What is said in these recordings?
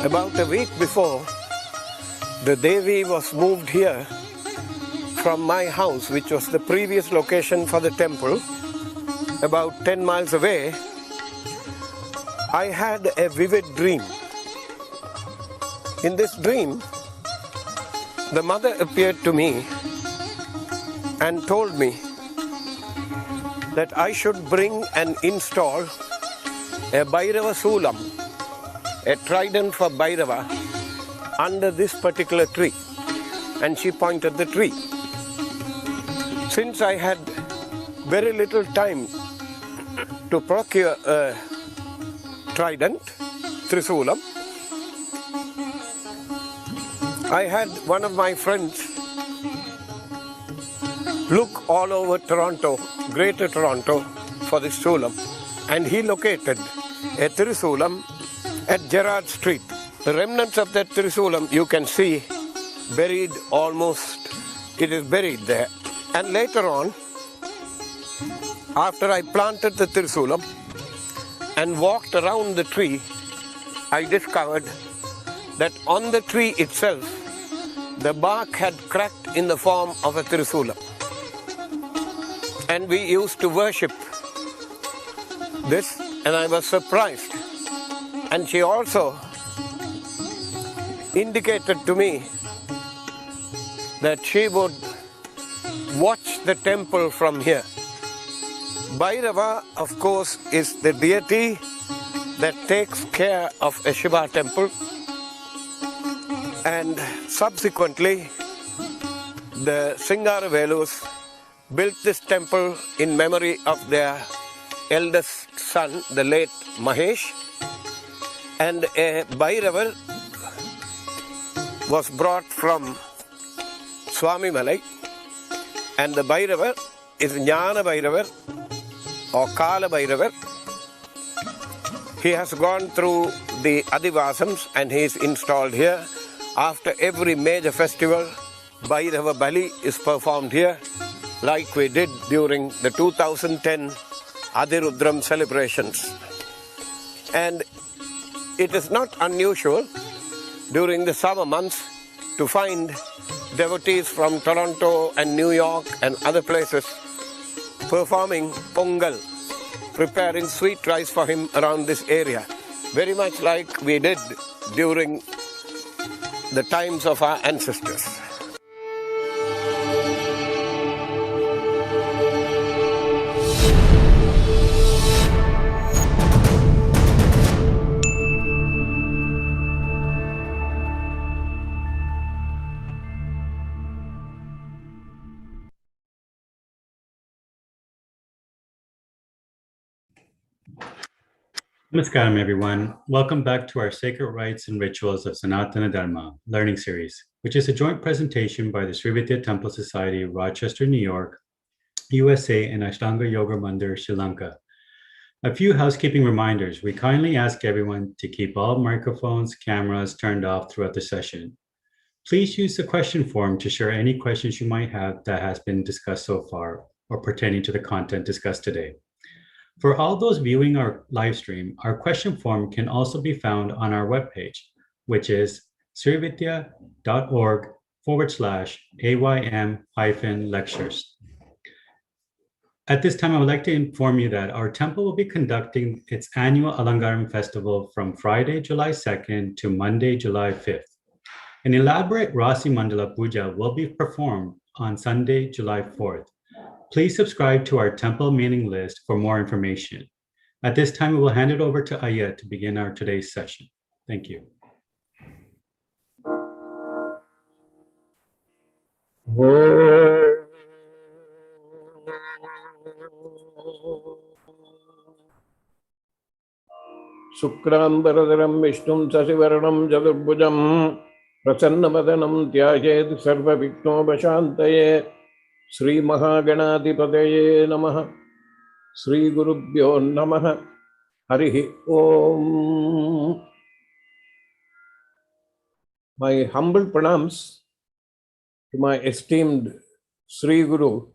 About a week before, the Devi was moved here from my house, which was the previous location for the temple, about 10 miles away. I had a vivid dream. In this dream, the mother appeared to me and told me that I should bring and install a Bhairava Sulam, a trident for Bhairava, under this particular tree. And she pointed the tree. Since I had very little time to procure a trident, Trisulam, I had one of my friends look all over Toronto, Greater Toronto, for this Sulam, and he located a Trisulam at Gerrard Street. The remnants of that Trisulam you can see buried almost, it is buried there. And later on, after I planted the Trisulam, and walked around the tree, I discovered that on the tree itself, the bark had cracked in the form of a Trisula. And we used to worship this, and I was surprised. And she also indicated to me that she would watch the temple from here. Bhairava, of course, is the deity that takes care of a Shiva temple, and subsequently the Singaravelus built this temple in memory of their eldest son, the late Mahesh, and a Bhairava was brought from Swami Malai, and the Bhairava is Jnana Bhairava or Kala Bhairava. He has gone through the Adivasams and he is installed here. After every major festival, Bhairava Bali is performed here, like we did during the 2010 Adhirudram celebrations. And it is not unusual during the summer months to find devotees from Toronto and New York and other places performing Pongal, preparing sweet rice for him around this area, very much like we did during the times of our ancestors. Namaskaram, everyone. Welcome back to our Sacred Rites and Rituals of Sanatana Dharma learning series, which is a joint presentation by the Sri Vidya Temple Society of Rochester, New York, USA, and Ashtanga Yoga Mandir, Sri Lanka. A few housekeeping reminders. We kindly ask everyone to keep all microphones, cameras turned off throughout the session. Please use the question form to share any questions you might have that has been discussed so far or pertaining to the content discussed today. For all those viewing our live stream, our question form can also be found on our webpage, which is srividya.org/AYM-lectures. At this time, I would like to inform you that our temple will be conducting its annual Alangaram festival from Friday, July 2nd to Monday, July 5th. An elaborate Rāśi Mandala puja will be performed on Sunday, July 4th. Please subscribe to our temple mailing list for more information. At this time, we will hand it over to Ayya to begin our today's session. Thank you. Sukram Bharadaram Vishnum Sasivaranam Jaturbhujam Prasannamadhanam Tyajed Sarva Vikno Bashantaye Sri Mahaganadhipataye Namaha Sri Gurubhyo Namaha Harihi Om. My humble pranams to my esteemed Sri Guru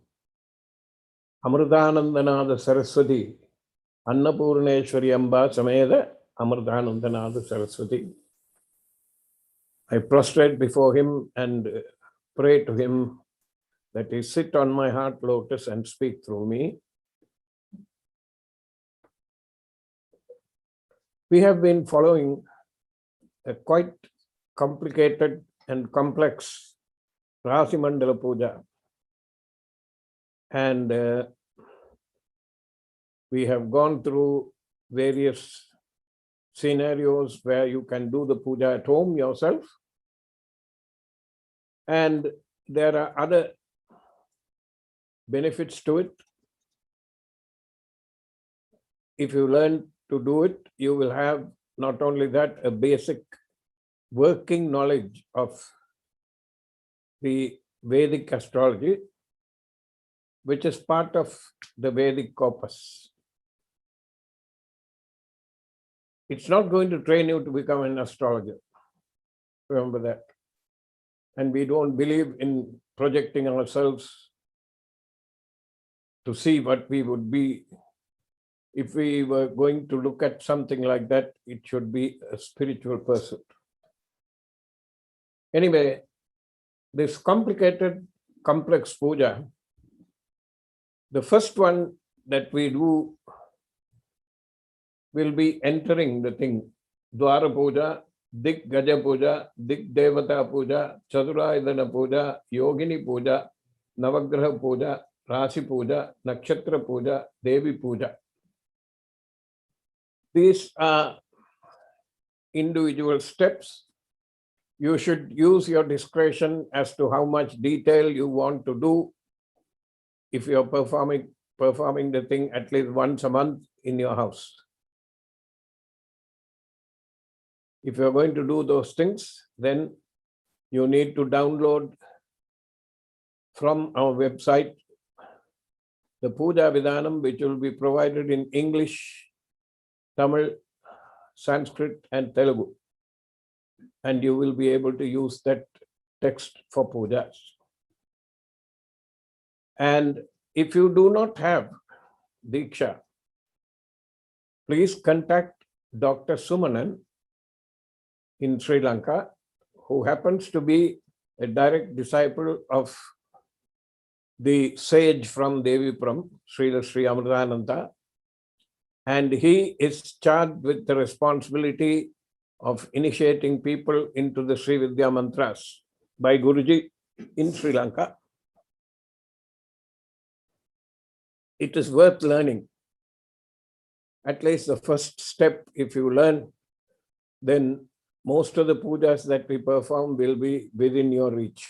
Amrutanandanada Saraswati Annapurneshwari Amba Sameda Amrutanandanada Saraswati. I prostrate before him and pray to him that he sit on my heart lotus and speak through me. We have been following a quite complicated and complex Rāśi Mandala Puja, and we have gone through various scenarios where you can do the puja at home yourself, and there are other benefits to it. If you learn to do it, you will have not only that, a basic working knowledge of the Vedic astrology, which is part of the Vedic corpus. It's not going to train you to become an astrologer. Remember that. And we don't believe in projecting ourselves to see what we would be if we were going to look at something like that, it should be a spiritual person. Anyway, this complicated, complex puja, the first one that we do will be entering the thing. Dwara Puja, Dik Gaja Puja, Dik Devata Puja, Chadurayadana Puja, Yogini Puja, Navagraha Puja, Rāśi Puja, Nakşatra Puja, Devi Puja. These are individual steps. You should use your discretion as to how much detail you want to do. If you are performing the thing at least once a month in your house. If you are going to do those things, then you need to download from our website the Puja Vidanam, which will be provided in English, Tamil, Sanskrit, and Telugu. And you will be able to use that text for pujas. And if you do not have Diksha, please contact Dr. Sumanan in Sri Lanka, who happens to be a direct disciple of the sage from Devipuram, Sri Amritananda, and he is charged with the responsibility of initiating people into the Sri Vidya mantras by Guruji in Sri Lanka. It is worth learning. At least the first step, if you learn, then most of the pujas that we perform will be within your reach.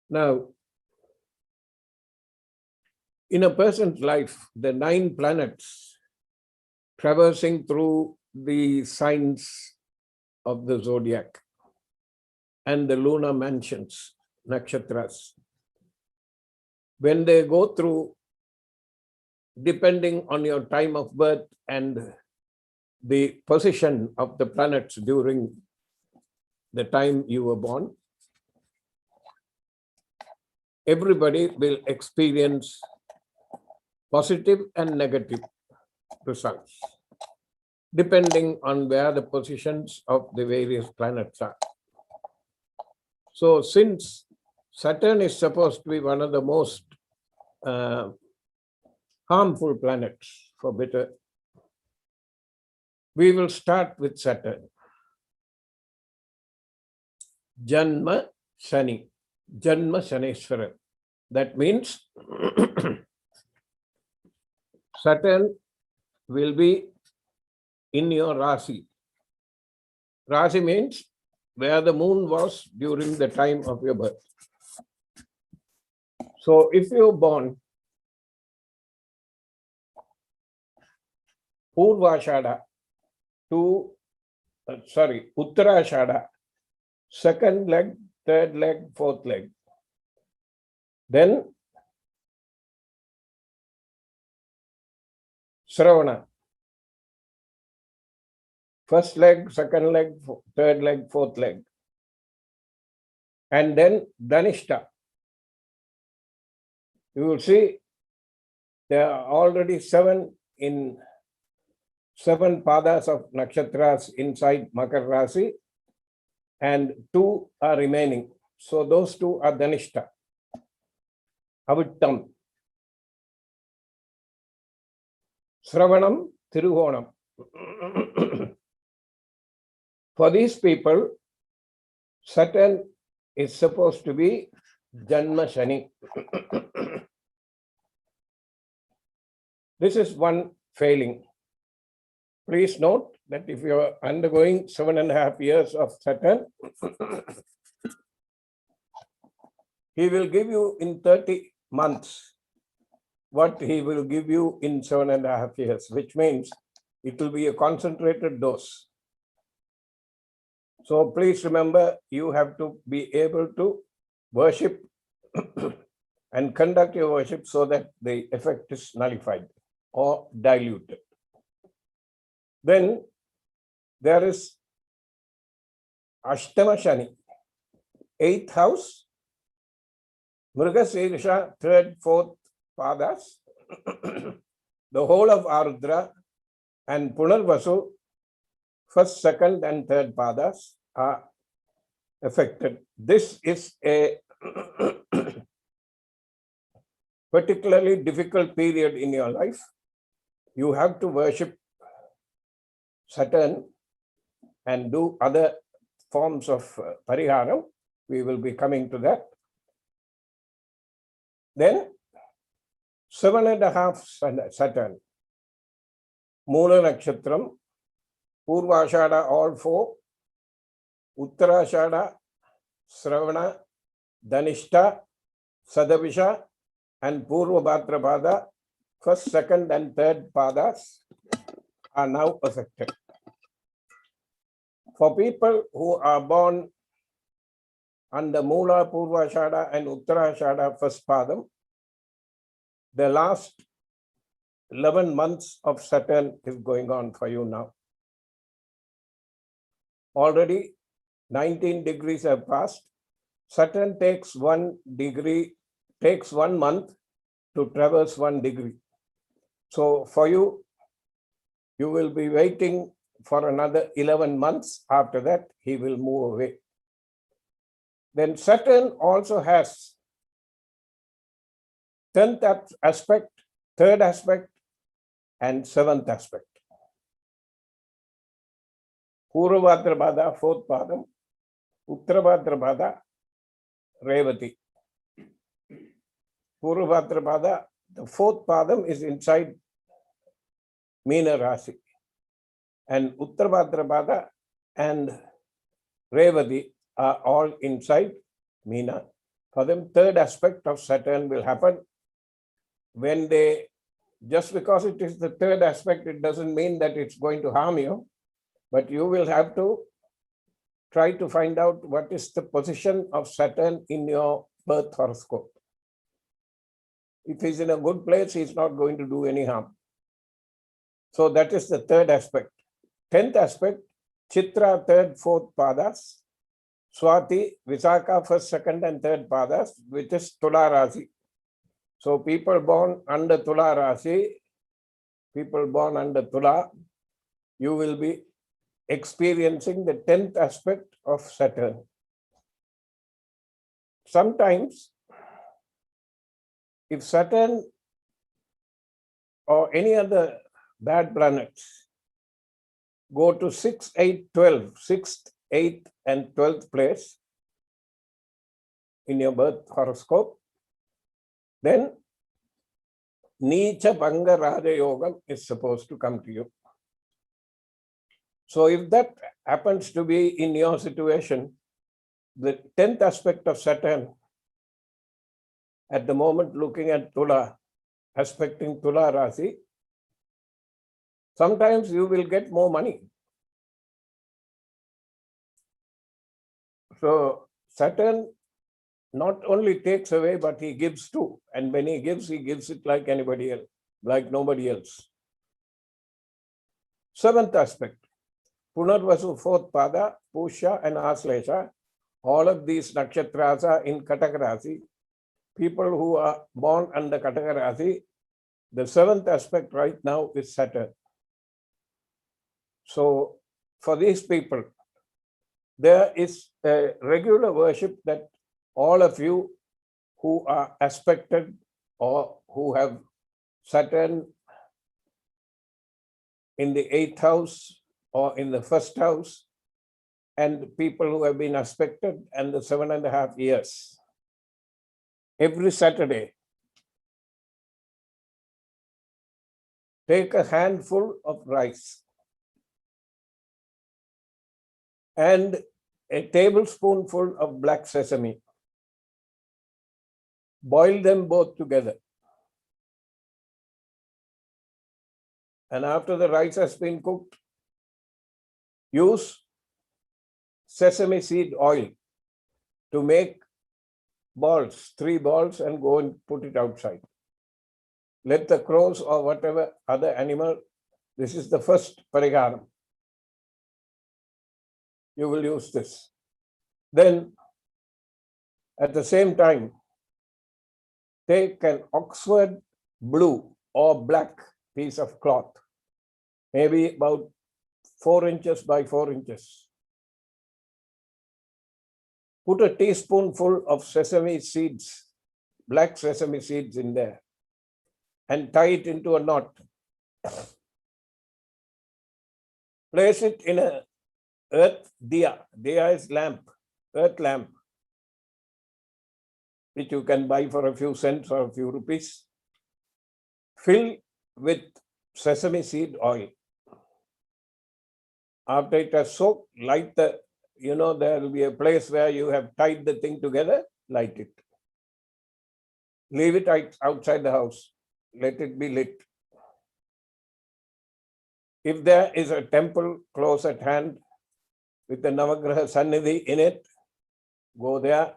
Now, in a person's life, the 9 planets traversing through the signs of the zodiac and the lunar mansions, nakshatras, when they go through, depending on your time of birth and the position of the planets during the time you were born, everybody will experience positive and negative results, depending on where the positions of the various planets are. So since Saturn is supposed to be one of the most harmful planets for better, we will start with Saturn. Janma Sani, Janma SANEESWARAN. That means Saturn will be in your Rasi. Rasi means where the moon was during the time of your birth. So if you were born Purvashada to, Uttarashada, second leg, third leg, fourth leg, then Shravana, first leg, second leg, third leg, fourth leg, and then Dhanishta. You will see there are already 7 padas of nakshatras inside Makar Rasi, and 2 are remaining. So those 2 are Dhanishta, Avittam, Shravanam, Tiruvonam. For these people, Saturn is supposed to be Janma Sani. This is one failing. Please note that if you are undergoing 7.5 years of Saturn, he will give you in 30 months what he will give you in 7.5 years, which means it will be a concentrated dose. So please remember, you have to be able to worship and conduct your worship so that the effect is nullified or diluted. Then there is Ashtama Shani, 8th house, Mriga Sirsha, 3rd, 4th padas, the whole of Ardra and Punarvasu, first, second, and third padas are affected. This is a particularly difficult period in your life. You have to worship Saturn and do other forms of pariharam. We will be coming to that. Then 7.5 Saturn, Moola Nakshatram, Purvashada all 4, Uttarashada, Sravana, Dhanishta, Sadavisha, and Purva Bhadrapada, first, second, and third padas are now affected. For people who are born under Moola, Purvashada, and Uttarashada first padam, the last 11 months of Saturn is going on for you now. Already 19 degrees have passed. Saturn takes 1 degree, takes 1 month to traverse 1 degree. So for you, you will be waiting for another 11 months. After that, he will move away. Then Saturn also has 10th aspect, 3rd aspect, and 7th aspect. Purvabhadrapada, 4th padam, Uttarabhadrapada, Revati. Purvabhadrapada, the 4th padam is inside Meena Rasi. And Uttarabhadrapada and Revati are all inside Meena. For them, 3rd aspect of Saturn will happen. When they, just because it is the 3rd aspect, it doesn't mean that it's going to harm you, but you will have to try to find out what is the position of Saturn in your birth horoscope. If he's in a good place, he's not going to do any harm. So that is the 3rd aspect. 10th aspect, Chitra, 3rd, 4th padas, Swati, Visakha, 1st, 2nd, and 3rd padas, which is Tula Rasi. So people born under Tula Rasi, people born under Tula, you will be experiencing the 10th aspect of Saturn. Sometimes, if Saturn or any other bad planets go to 6, 8, 12, 6th, 8th, and 12th place in your birth horoscope, then Neecha Bhanga Raja Yogam is supposed to come to you. So if that happens to be in your situation, the 10th aspect of Saturn, at the moment looking at Tula, aspecting Tula Rasi, sometimes you will get more money. So Saturn not only takes away, but he gives too. And when he gives it like anybody else, like nobody else. 7th aspect, Punarvasu, 4th pada, Pusha, and Aslesha. All of these nakshatras are in Kataka Rasi. People who are born under Kataka Rasi, the 7th aspect right now is Saturn. So for these people, there is a regular worship that all of you who are aspected or who have Saturn in the 8th house or in the 1st house, and people who have been aspected and the 7.5 years. Every Saturday, take a handful of rice and a tablespoonful of black sesame. Boil them both together. And after the rice has been cooked, use sesame seed oil to make balls, 3 balls, and go and put it outside. Let the crows or whatever other animal, this is the first parigaram. You will use this. Then, at the same time, take an Oxford blue or black piece of cloth, maybe about 4 inches by 4 inches. Put a teaspoonful of sesame seeds, black sesame seeds in there, and tie it into a knot. Place it in a earth diya. Diya is lamp, earth lamp, which you can buy for a few cents or a few rupees. Fill with sesame seed oil. After it has soaked, light the, there will be a place where you have tied the thing together, light it. Leave it outside the house. Let it be lit. If there is a temple close at hand with the Navagraha Sannidhi in it, go there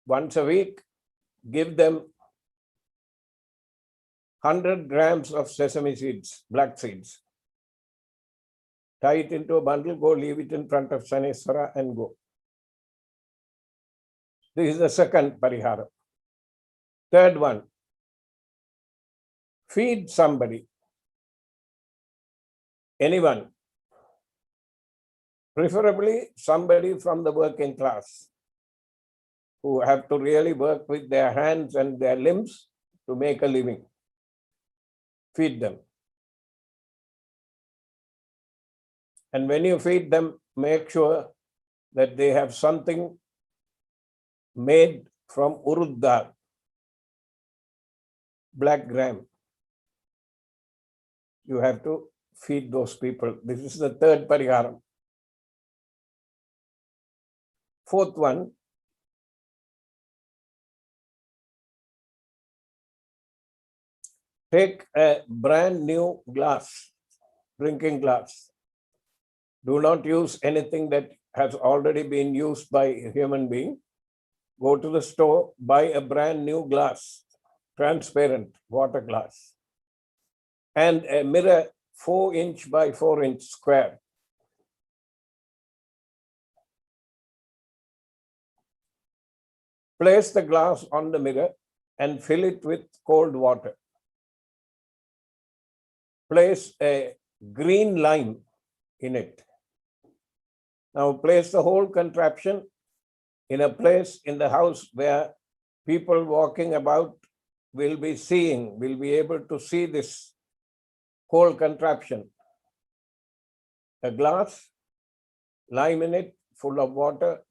once a week, give them 100 grams of sesame seeds, black seeds. Tie it into a bundle, go leave it in front of SANEESWARAN and go. This is the second parihara. Third one, feed somebody, anyone, preferably somebody from the working class who have to really work with their hands and their limbs to make a living. Feed them. And when you feed them, make sure that they have something made from urud dal, black gram. You have to feed those people. This is the third pariharam. Fourth one, take a brand new glass, drinking glass. Do not use anything that has already been used by a human being. Go to the store, buy a brand new glass, transparent water glass, and a mirror 4 inch by 4 inch square. Place the glass on the mirror and fill it with cold water. Place a green lime in it. Now place the whole contraption in a place in the house where people walking about will be seeing, will be able to see this whole contraption. A glass, lime in it, full of water,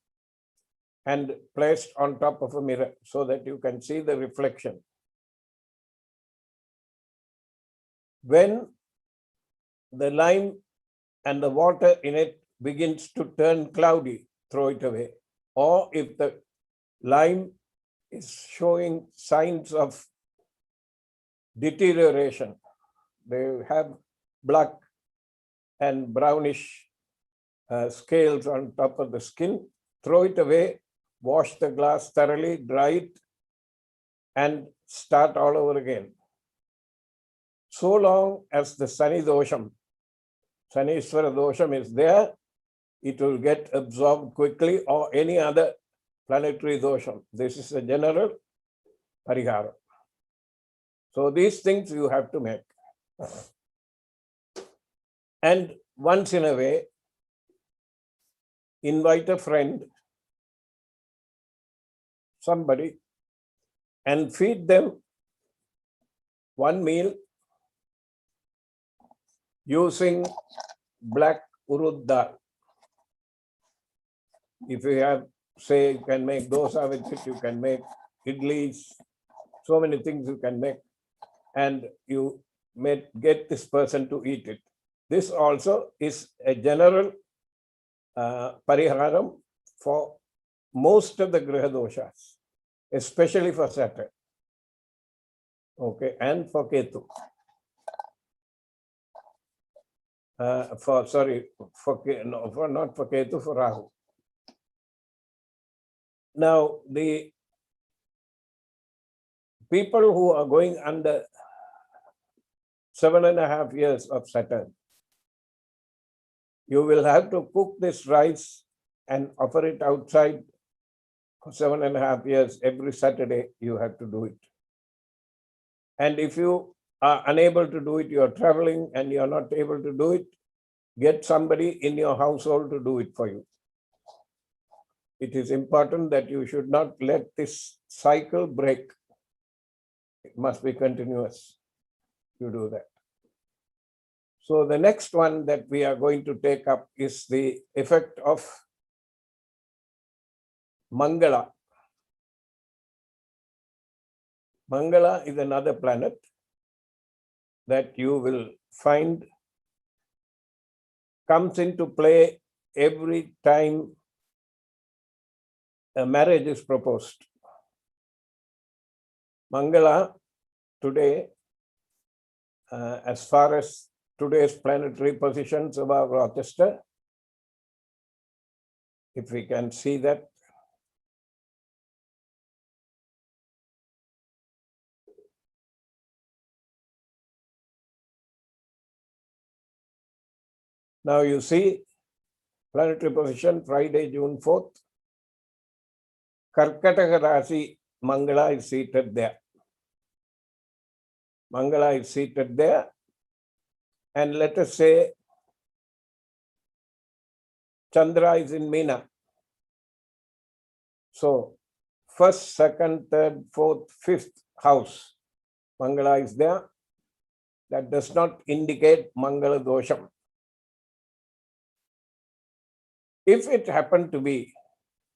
and placed on top of a mirror so that you can see the reflection. When the lime and the water in it begins to turn cloudy, throw it away. Or if the lime is showing signs of deterioration, they have black and brownish scales on top of the skin, throw it away, wash the glass thoroughly, dry it, and start all over again. So long as the Sani dosham, Saneeswara dosham is there, it will get absorbed quickly, or any other planetary dosham. This is a general parihara. So these things you have to make. And once in a way, invite a friend, somebody, and feed them one meal using black urud dal. If you have, say, you can make dosa with it, you can make idlis, so many things you can make, and you may get this person to eat it. This also is a general pariharam for most of the griha doshas, especially for Saturn, okay, and for Ketu. Not for Ketu, for Rahu. Now, the people who are going under 7.5 years of Saturn, you will have to cook this rice and offer it outside for 7.5 years. Every Saturday, you have to do it. And if you are unable to do it, you are traveling and you are not able to do it, get somebody in your household to do it for you. It is important that you should not let this cycle break. It must be continuous. You do that. So the next one that we are going to take up is the effect of Mangala. Mangala is another planet that you will find comes into play every time a marriage is proposed. Mangala today, as far as today's planetary positions above Rochester, if we can see that. Now you see planetary position Friday, June 4th. Karkataka Rasi Mangala is seated there. Mangala is seated there. And let us say Chandra is in Meena. So first, second, third, fourth, fifth house, Mangala is there. That does not indicate Mangala dosham. If it happened to be,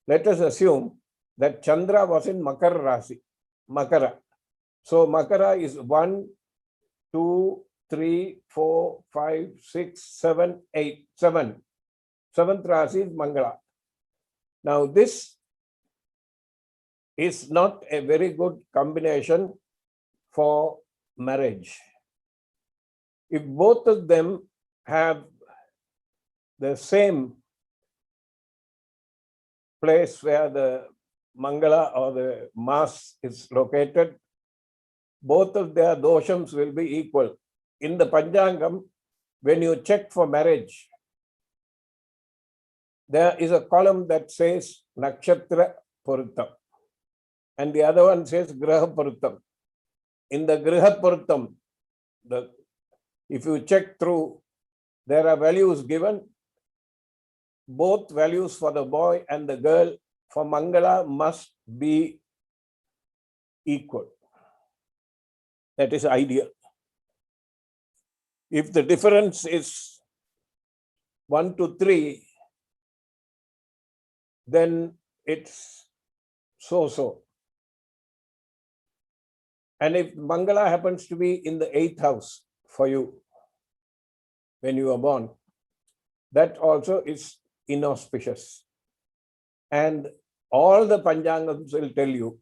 let us assume that Chandra was in Makara Rasi, Makara. So Makara is 1, 2, 3, 4, 5, 6, 7, 8, 7. Seventh Rasi is Mangala. Now this is not a very good combination for marriage. If both of them have the same place where the Mangala or the Mass is located, both of their doshams will be equal. In the Panchangam, when you check for marriage, there is a column that says Nakşatra Puruttam and the other one says Graha Puruttam. In the Graha Puruttam, if you check through, there are values given. Both values for the boy and the girl for Mangala must be equal. That is ideal. If the difference is 1 to 3, then it's so-so. And if Mangala happens to be in the 8th house for you, when you are born, that also is inauspicious. And all the Panchangams will tell you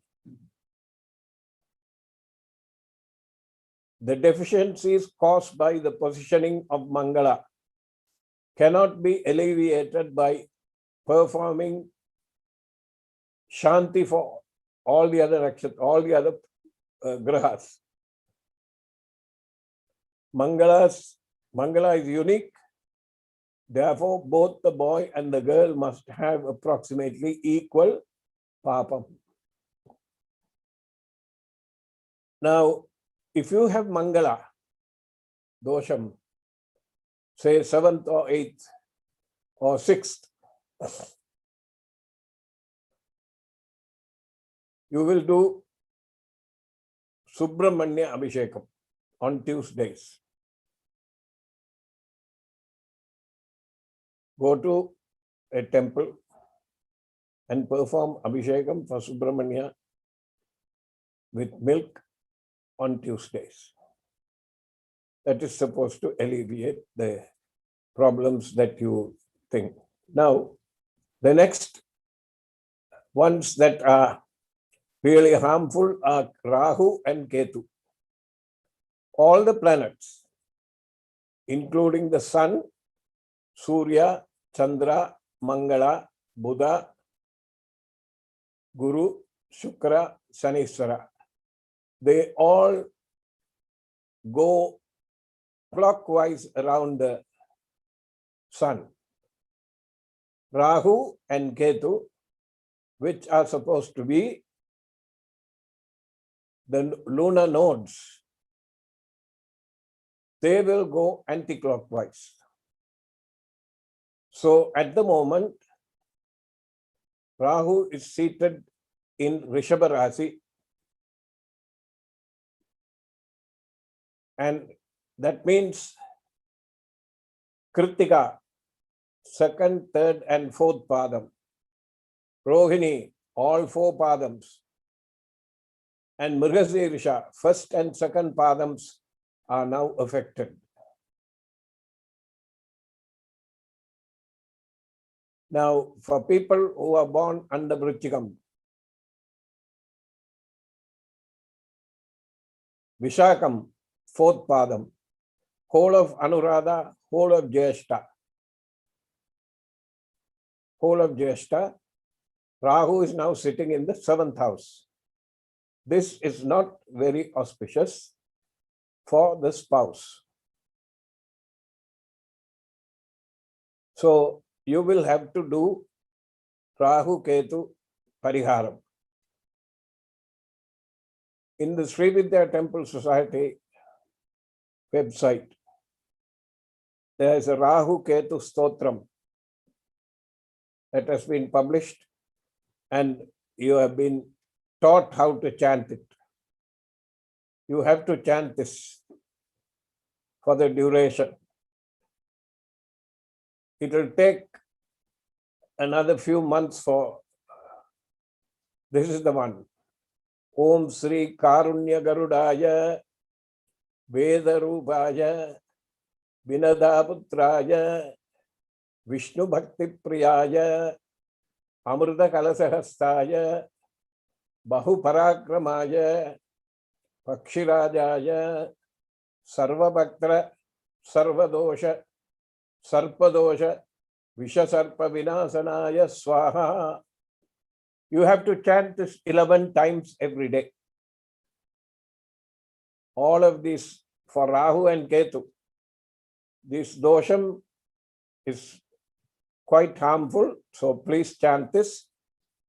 the deficiencies caused by the positioning of Mangala cannot be alleviated by performing Shanti for all the other actions, all the other grahas. Mangala is unique. Therefore, both the boy and the girl must have approximately equal papam. Now, if you have Mangala dosham, say 7th or 8th or 6th, you will do Subramanya Abhishekam on Tuesdays. Go to a temple and perform Abhishekam for Subramanya with milk on Tuesdays. That is supposed to alleviate the problems that you think. Now, the next ones that are really harmful are Rahu and Ketu. All the planets, including the Sun, Surya, Chandra, Mangala, Buddha, Guru, Shukra, SANEESWARAN, they all go clockwise around the Sun. Rahu and Ketu, which are supposed to be the lunar nodes they will go anti-clockwise. So at the moment, Rahu is seated in Rishabha Rasi, and that means Kritika, second, third, and fourth padam. Rohini, all four padams. And Mrigashirsha, first and second padams are now affected. Now, for people who are born under Vrichikam, Vishakam, fourth padam, whole of Anuradha, whole of Jyeshta. Whole of Jyeshta, Rahu is now sitting in the 7th house. This is not very auspicious for the spouse. So you will have to do Rahu Ketu Pariharam. In the Sri Vidya Temple Society website, there is a Rahu Ketu Stotram that has been published, and you have been taught how to chant it. You have to chant this for the duration. It will take another few months for, this is the one. Om Sri Karunya Garudaya Vedarubaya Vinadaputraya Vishnu Bhakti Priyaya Amrita Kalasahastaya Bahu Parakramaya Pakshirajaya Sarvabhaktra Sarvadosha Sarpadosha Vishasarpa Vinasanaya Swaha. You have to chant this 11 times every day. All of these for Rahu and Ketu. This dosham is quite harmful, so please chant this,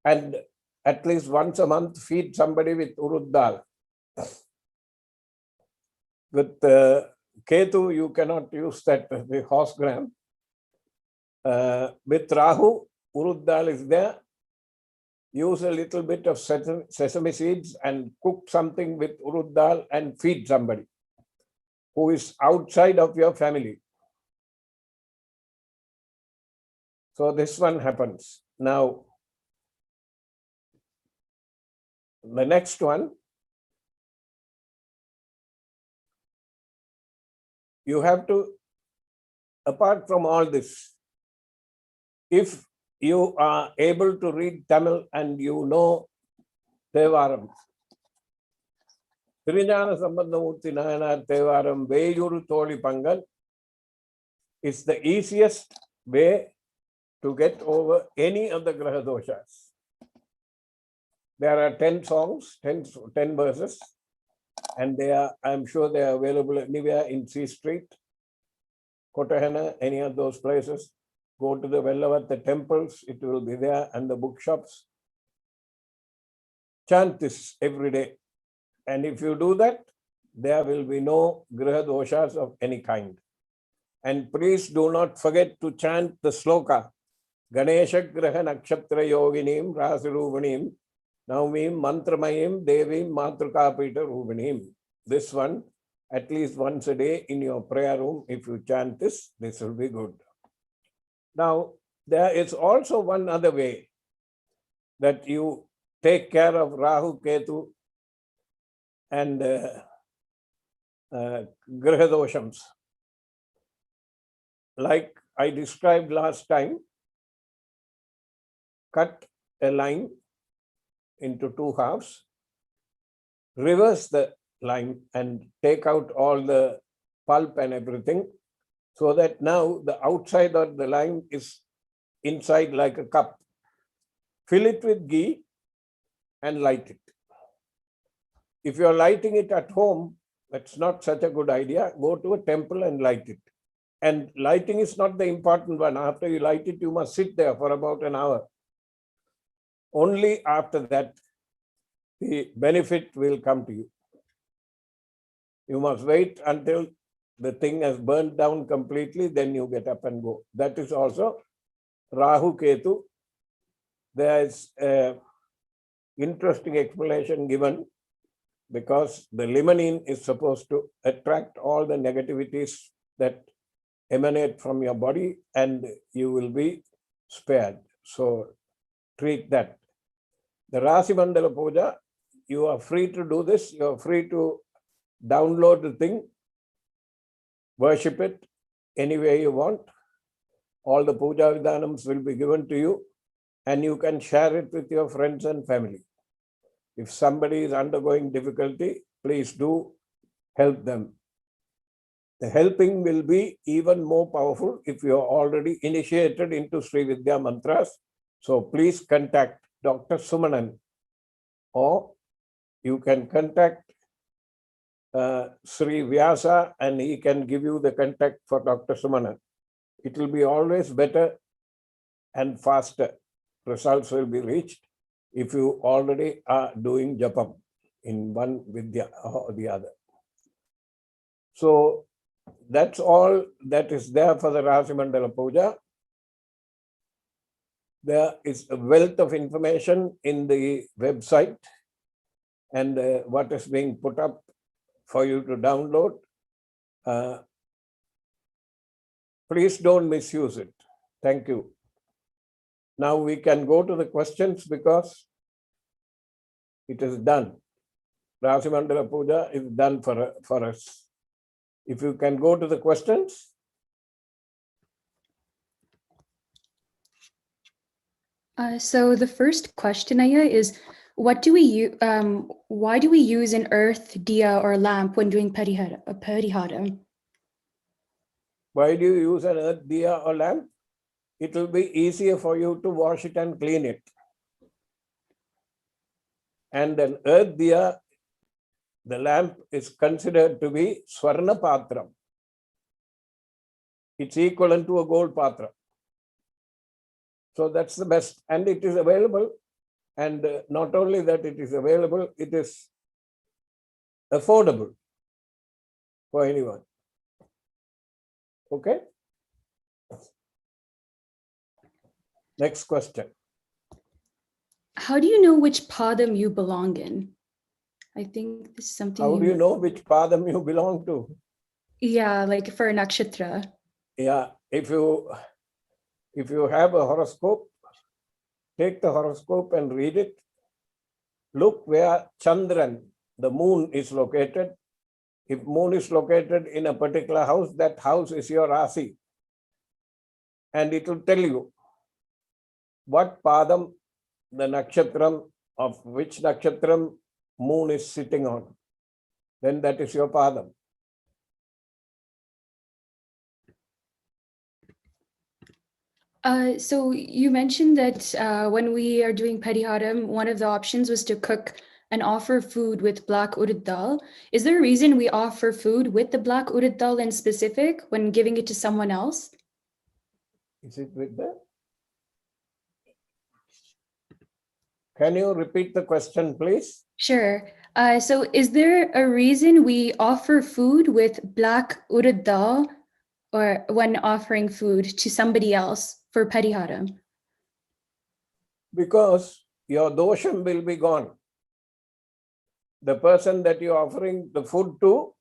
and at least once a month feed somebody with urud dal. With Ketu, you cannot use that, the horse gram. With Rahu, urud dal is there. Use a little bit of sesame seeds and cook something with urud dal and feed somebody who is outside of your family. So this one happens. Now, the next one, you have to, apart from all this, if you are able to read Tamil and you know Devaram, Thiruñāna Sambandamurthy Nayanar Devaram Veyuru Tholi Pangal is the easiest way to get over any of the Graha doshas. There are 10 songs, 10 verses, and they are, I'm sure they are available anywhere in C Street, Kotahana, any of those places. Go to the Vellavatta temples, it will be there, and the bookshops. Chant this every day. And if you do that, there will be no Graha doshas of any kind. And please do not forget to chant the sloka. Ganesha Graha Nakşatra Yoginim Rāśi Rūpanim Navamim Mantramayim Devim Matrukapita Rūpanim. This one, at least once a day in your prayer room, if you chant this, this will be good. Now, there is also one other way that you take care of Rahu, Ketu, and Graha doshams. Like I described last time, cut a line into 2 halves, reverse the line and take out all the pulp and everything, so that now the outside of the line is inside like a cup. Fill it with ghee and light it. If you are lighting it at home, that's not such a good idea. Go to a temple and light it. And lighting is not the important one. After you light it, you must sit there for about an hour. Only after that, the benefit will come to you. You must wait until the thing has burnt down completely, then you get up and go. That is also Rahu Ketu. There is an interesting explanation given, because the limonene is supposed to attract all the negativities that emanate from your body, and you will be spared. So treat that. The Rāśi Mandala Puja, you are free to do this. You are free to download the thing, worship it any way you want. All the puja vidhanams will be given to you, and you can share it with your friends and family. If somebody is undergoing difficulty, please do help them. The helping will be even more powerful if you are already initiated into Sri Vidya mantras. So please contact Dr. Sumanan, or you can contact Sri Vyasa, and he can give you the contact for Dr. Sumanan. It will be always better and faster. Results will be reached if you already are doing japam in one vidya or the other. So that's all that is there for the Rāśi Mandala Puja. There is a wealth of information in the website, and what is being put up for you to download. Please don't misuse it. Thank you. Now we can go to the questions, because it is done. Rāśi Mandala Puja is done for us. If you can go to the questions. So the first question, Aya, is why do we use an earth diya or lamp when doing pariharam? Why do you use an earth diya or lamp? It will be easier for you to wash it and clean it. And an earth diya, the lamp, is considered to be Swarna Patram. It's equivalent to a gold patra. So that's the best. And it is available. And not only that it is available, it is affordable for anyone. Okay? Next question. How do you know which padam you belong in? I think this is something. How do you know which padam you belong to? Yeah, like for a nakshatra. Yeah, if you have a horoscope, take the horoscope and read it. Look where Chandran, the moon, is located. If moon is located in a particular house, that house is your Rasi. And it will tell you what padam, the nakshatram, of which nakshatram moon is sitting on. Then that is your padam. So you mentioned that when we are doing pariharam, one of the options was to cook and offer food with black urad dal. Is there a reason we offer food with the black urad dal in specific when giving it to someone else? Is it with that? Can you repeat the question, please? Sure. So is there a reason we offer food with black urad dal or when offering food to somebody else for pariharam? Because your dosham will be gone. The person that you're offering the food to,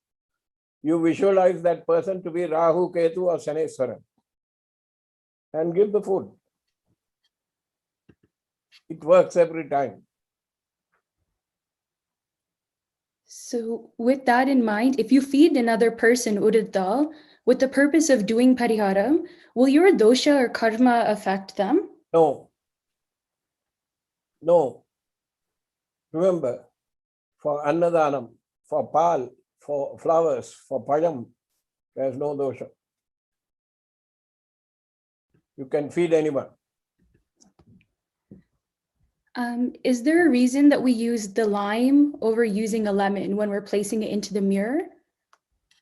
you visualize that person to be Rahu, Ketu or SANEESWARAN and give the food. It works every time. So with that in mind, if you feed another person urad dal with the purpose of doing pariharam, will your dosha or karma affect them? No. No. Remember, for annadanam, for pal, for flowers, for payam, there is no dosha. You can feed anyone. Is there a reason that we use the lime over using a lemon when we're placing it into the mirror,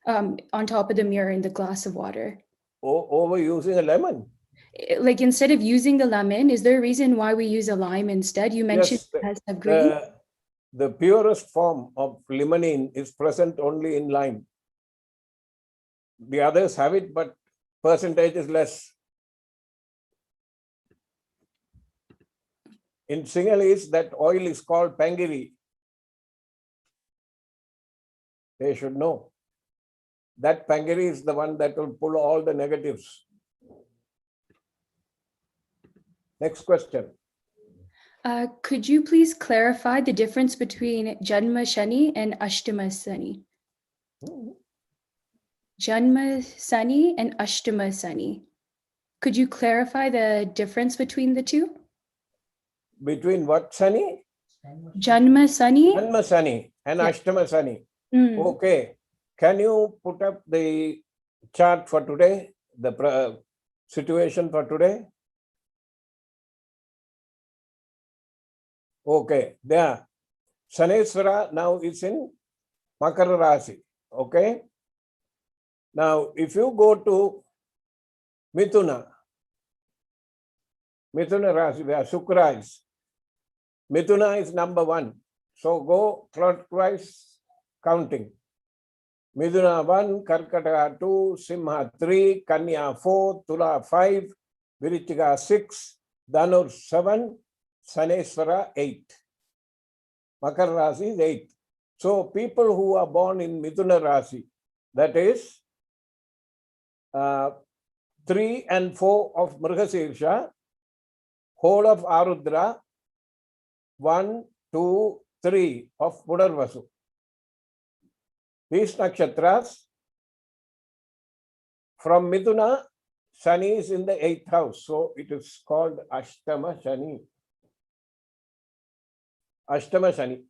on top of the mirror in the glass of water? Over using a lemon? Like instead of using the lemon, is there a reason why we use a lime instead? You mentioned Yes, it has a green. the purest form of limonene is present only in lime. The others have it, but percentage is less. In Sinhalese, that oil is called pangiri. They should know. That pangiri is the one that will pull all the negatives. Next question. Could you please clarify the difference between Janma Shani and Ashtama Sani? Janma Sani and Ashtama Sani. Could you clarify the difference between the two? Between what Sani? Janma Sani. Janma Sani and Yeah. Ashtama Sani. Mm. Okay. Can you put up the chart for today? The situation for today? Okay. There. SANEESWARAN now is in Makara Rasi. Okay. Now, if you go to Mithuna Rasi, where Shukra is, Mithuna is number 1. So go clockwise counting. Mithuna 1, Karkataka 2, Simha 3, Kanya 4, Tula 5, Virichika 6, Dhanur 7, SANEESWARAN 8. Makara Rasi is 8. So people who are born in Mithuna Rasi, that is 3 and 4 of Mrigasirsha, whole of Arudra, 1, 2, 3 of Pudarvasu. These nakshatras, from Mithuna, Sani is in the 8th house, so it is called Ashtama Sani. Ashtama Sani.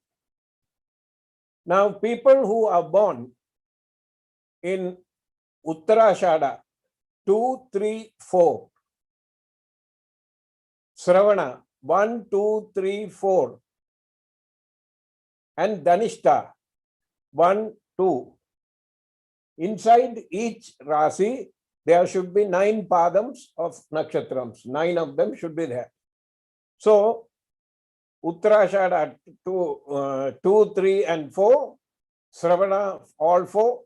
Now, people who are born in Uttarashada, 2, 3, 4. Shravana, 1, 2, 3, 4. And Dhanishta, 1, 2. Inside each Rasi, there should be 9 padams of nakshatrams. 9 of them should be there. So, Uttarashada 2, 3 and 4. Shravana, all 4.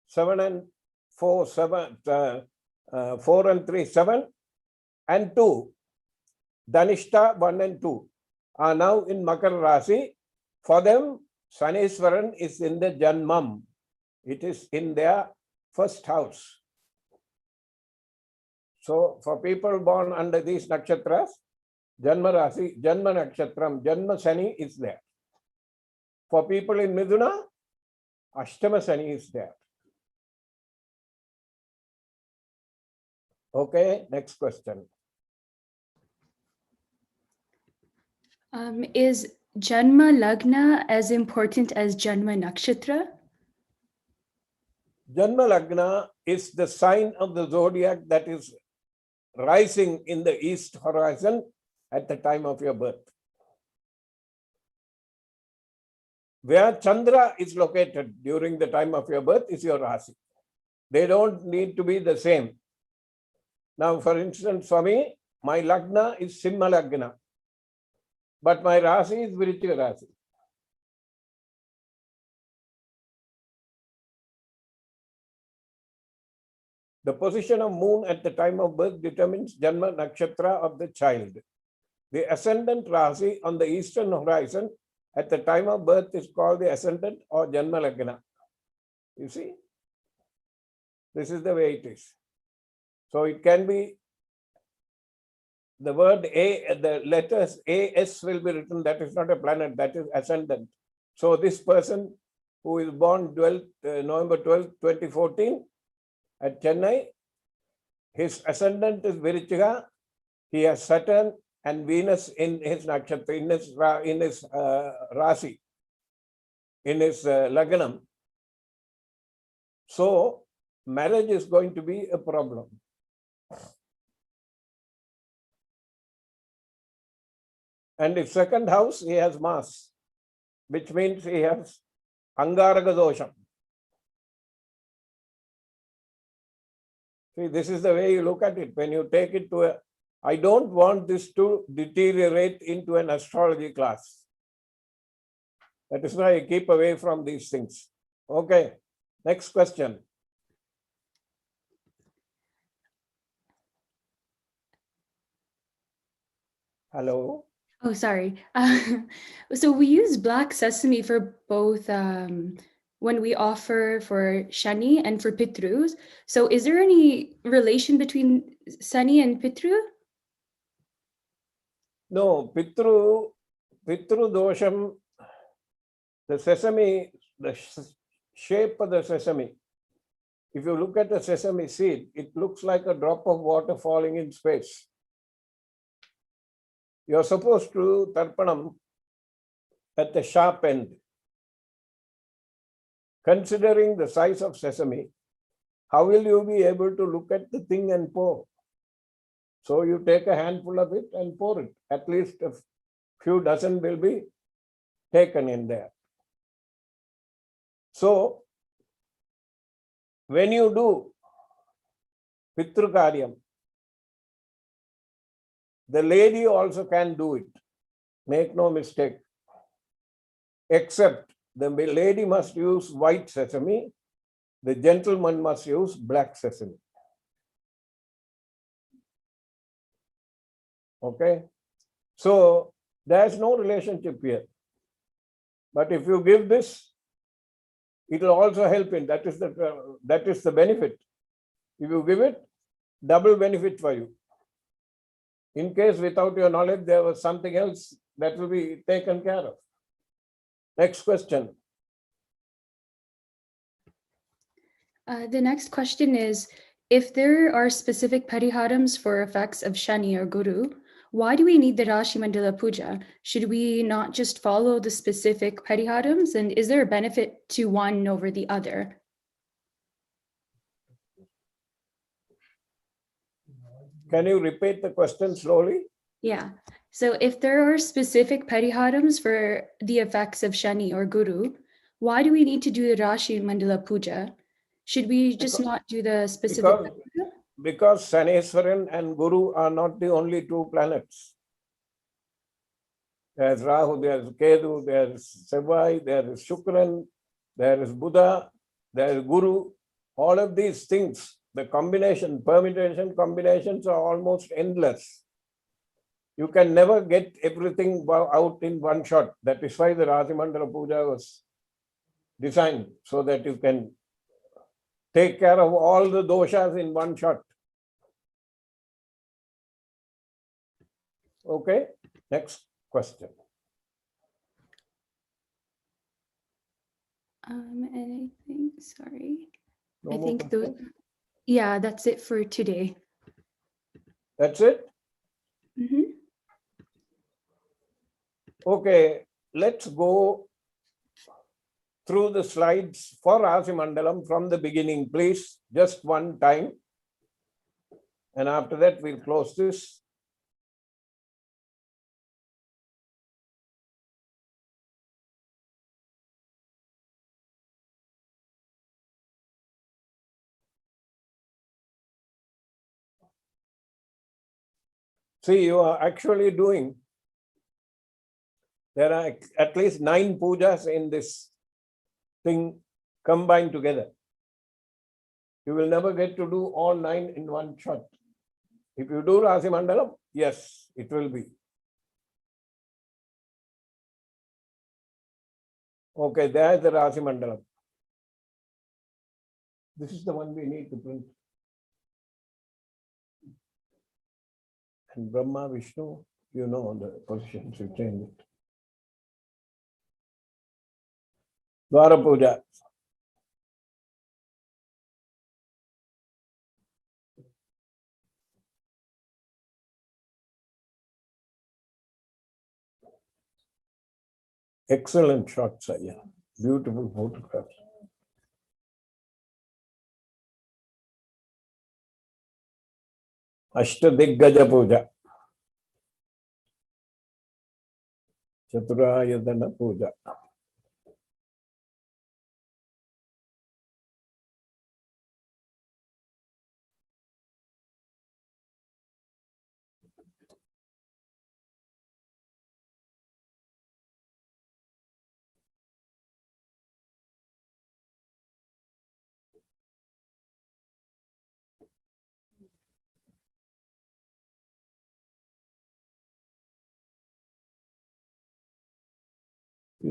7 and 4, 7, 4 and 3, 7. And 2. Dhanishta 1 and 2 are now in Makara Rasi. For them, SANEESWARAN is in the Janmam. It is in their first house. So, for people born under these nakshatras, Janma Rasi, Janma Nakshatram, Janma Sani is there. For people in Mithuna, Ashtama Sani is there. Okay, next question. Is Janma Lagna as important as Janma Nakshatra? Janma Lagna is the sign of the zodiac that is rising in the east horizon at the time of your birth. Where Chandra is located during the time of your birth is your Rasi. They don't need to be the same. Now, for instance, for me, my Lagna is Simha Lagna, but my Rasi is Virichika Rasi. The position of moon at the time of birth determines Janma Nakshatra of the child. The ascendant Rasi on the eastern horizon at the time of birth is called the ascendant or Janma Lagna. You see? This is the way it is. So it can be the word A, the letters AS will be written. That is not a planet, that is ascendant. So this person who is born November 12, 2014 at Chennai, his ascendant is Virichika. He has Saturn and Venus in his nakshatra, in his Rasi, in his Lagnam. So marriage is going to be a problem. And if second house, he has Mars, which means he has Angaraka dosham. See, this is the way you look at it. When you take it to a, I don't want this to deteriorate into an astrology class. That is why I keep away from these things. Okay, next question. Hello. Oh, sorry. So we use black sesame for both when we offer for Shani and for Pitrus. So is there any relation between Sani and Pitru? No, Pitru dosham, the sesame, the shape of the sesame. If you look at the sesame seed, it looks like a drop of water falling in space. You're supposed to tarpanam at the sharp end. Considering the size of sesame, how will you be able to look at the thing and pour? So you take a handful of it and pour it. At least a few dozen will be taken in there. So when you do Pitru Karyam, the lady also can do it. Make no mistake. Except the lady must use white sesame, the gentleman must use black sesame. Okay? So there's no relationship here. But if you give this, it will also help in. That is the benefit. If you give it, double benefit for you. In case without your knowledge there was something else, that will be taken care of. Next question. The next question is, if there are specific pariharams for effects of Shani or Guru, why do we need the Rāśi Mandala Puja? Should we not just follow the specific pariharams? And is there a benefit to one over the other? Can you repeat the question slowly? Yeah. So if there are specific pariharams for the effects of Shani or Guru, why do we need to do the Rāśi Mandala Puja? Should we just not do the specific? Because SANEESWARAN and Guru are not the only two planets. There's Rahu, there's Ketu, there's Sevai, there is Shukran, there is Buddha, there is Guru. All of these things, the combination, permutation combinations are almost endless. You can never get everything out in one shot. That is why the Rāśi Mandala Puja was designed, so that you can take care of all the doshas in one shot. Okay, next question. And I think, sorry. No I more think questions? yeah, that's it for today. That's it? Mm-hmm. Okay, let's go through the slides for Rāśi Mandalam from the beginning, please, just one time. And after that, we'll close this. See, you are actually doing, there are at least 9 pujas in this thing combined together. You will never get to do all 9 in one shot. If you do Rāśi Mandalam, yes, it will be. Okay, there's the Rāśi Mandalam. This is the one we need to print. And Brahma, Vishnu, you know the positions, you change it. Dvara Puja. Excellent shots, Ayya. Beautiful photographs. Ashtadiggaja Puja. Chaturayadana Puja.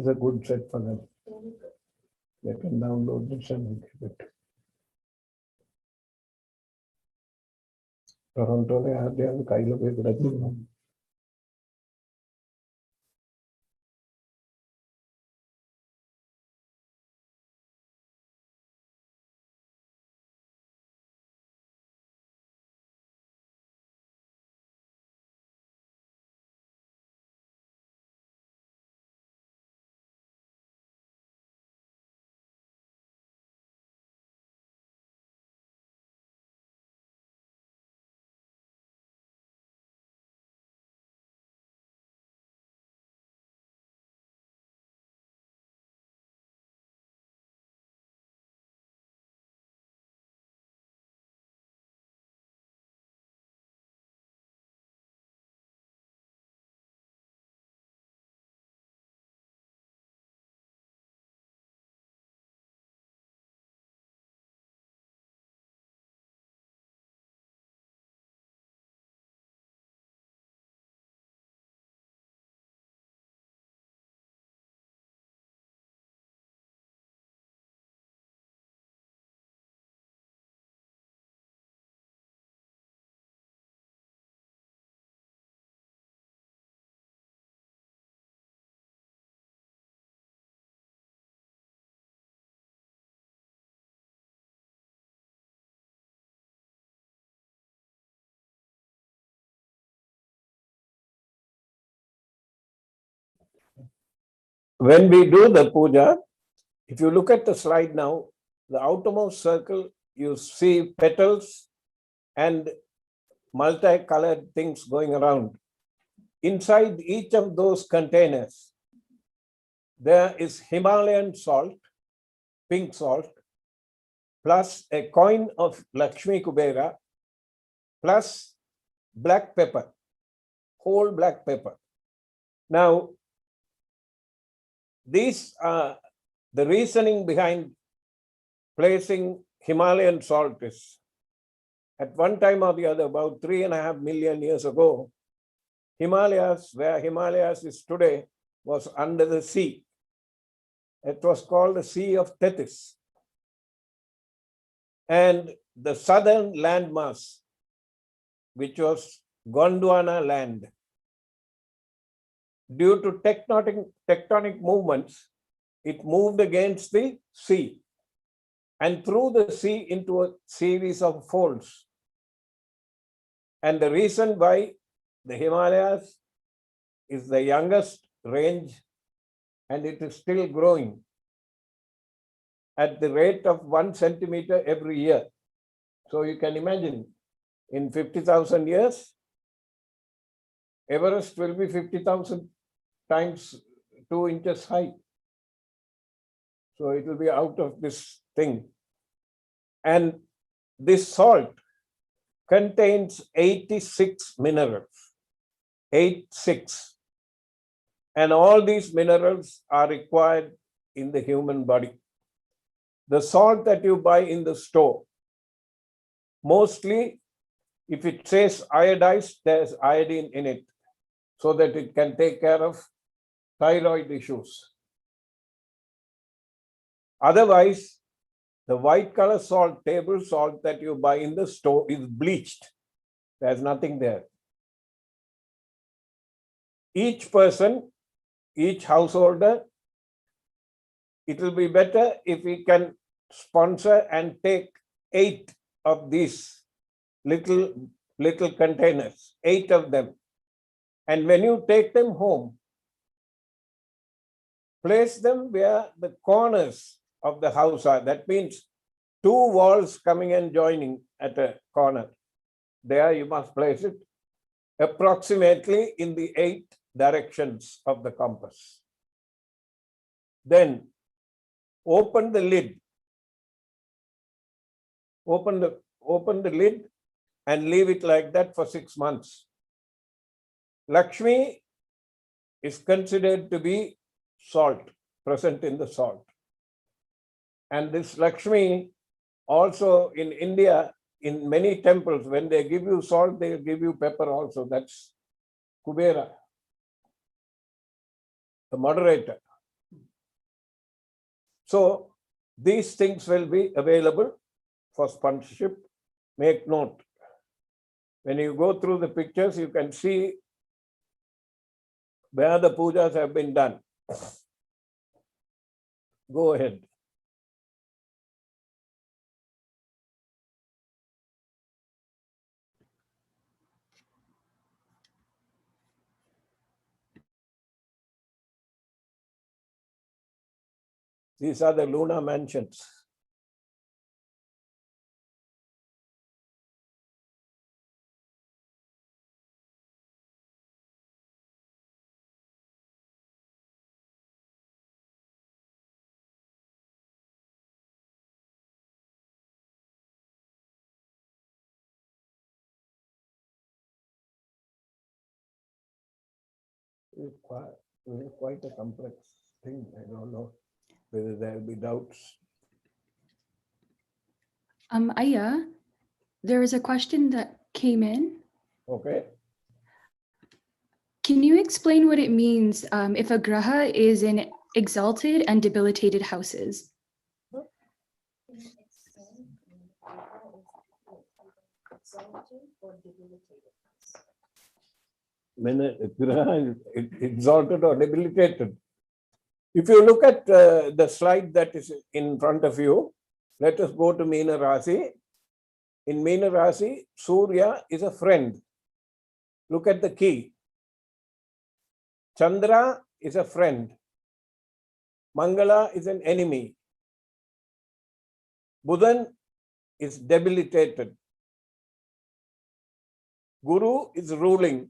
is a good set for them. They can download this and give it. Toronto, they have the kind of it. When we do the puja, if you look at the slide now, the outermost circle, you see petals and multicolored things going around. Inside each of those containers, there is Himalayan salt, pink salt, plus a coin of Lakshmi Kubera, plus black pepper, whole black pepper. Now, these are the reasoning behind placing Himalayan salt is, at one time or the other, about 3.5 million years ago, Himalayas, where Himalayas is today, was under the sea. It was called the Sea of Tethys. And the southern landmass, which was Gondwana land, due to tectonic movements, it moved against the sea and threw the sea into a series of folds. And the reason why the Himalayas is the youngest range and it is still growing at the rate of 1 centimeter every year. So you can imagine, in 50,000 years, Everest will be 50,000 times 2 inches high. So it will be out of this thing. And this salt contains 86 minerals, 86. And all these minerals are required in the human body. The salt that you buy in the store, mostly if it says iodized, there's iodine in it, so that it can take care of thyroid issues. Otherwise, the white color salt, table salt that you buy in the store is bleached. There's nothing there. Each person, each householder, it will be better if we can sponsor and take 8 of these little containers, 8 of them. And when you take them home, place them where the corners of the house are. That means 2 walls coming and joining at a corner. There you must place it approximately in the 8 directions of the compass. Then open the lid. Open the lid and leave it like that for 6 months. Lakshmi is considered to be salt, present in the salt. And this Lakshmi also in India, in many temples, when they give you salt, they give you pepper also. That's Kubera, the moderator. So these things will be available for sponsorship. Make note. When you go through the pictures, you can see where the pujas have been done. Go ahead. These are the lunar mansions. It's quite a complex thing. I don't know whether there will be doubts. Aya, there is a question that came in. Okay. Can you explain what it means if a graha is in exalted and debilitated houses? When a graha is exalted or debilitated. If you look at the slide that is in front of you, let us go to Meena Rasi. In Meena Rasi, Surya is a friend. Look at the key. Chandra is a friend. Mangala is an enemy. Buddhan is debilitated. Guru is ruling.